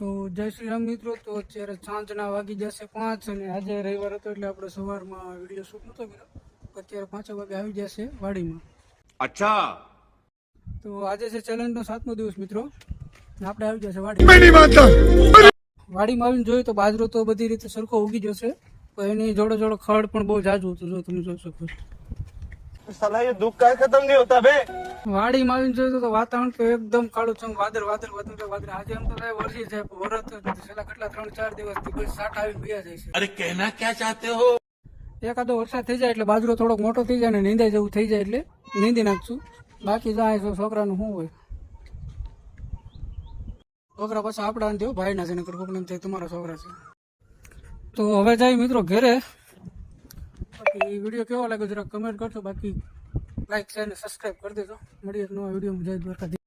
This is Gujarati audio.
તો જય શ્રી રામ મિત્રો. તો અત્યારે સાંજના વાગી જશે 5 અને આજે રવિવાર હતો એટલે આપણે સવારમાં વિડીયો શૂટ નહોતો કર્યો. અત્યારે 5 વાગે આવી જશે વાડીમાં. અચ્છા, તો આજે છે ચેલેન્જનો 7મો દિવસ મિત્રો. આપણે આવી જશે વાડીમાં આવીને જોયું તો બાજરો તો બધી રીતે સરખો ઉગી જશે, તો એની જોડે જોડે ખડ પણ બહુ જાજુ હતું, જો તમે જોઈ શકો. साला ये दुख का खत्म नहीं होता बे। વાડીમાં આવીને જોયું તો વાતાવરણ તો એકદમ કાળું ચમ, વાદળ. આજે એમ તો થાય વરસી જાય, વરસ છેલ્લા કેટલા 3-4 દિવસથી બસ સાટા આવીને ભયા જાય છે. अरे कहना क्या चाहते हो? એકાદો વરસાદ થઈ જાય એટલે બાજરો થોડોક મોટો થઈ જાય ને નીંદાઈ જેવું થઈ જાય એટલે નીંદી નાખશું. બાકી જાય તો છોકરાનું શું હોય, છોકરા પાછા આપણા ને ભાઈના છે, નકર કોકને એમ થાય તમારા છોકરા છે. તો હવે જાય મિત્રો ઘરે. બાકી વિડીયો કેવો લાગ્યો જરા કમેન્ટ કરજો. બાકી લાઈક શેર અને સબસ્ક્રાઈબ કરી દેજો. મળીએ એક નવા વિડીયોમાં. જય દ્વારકા.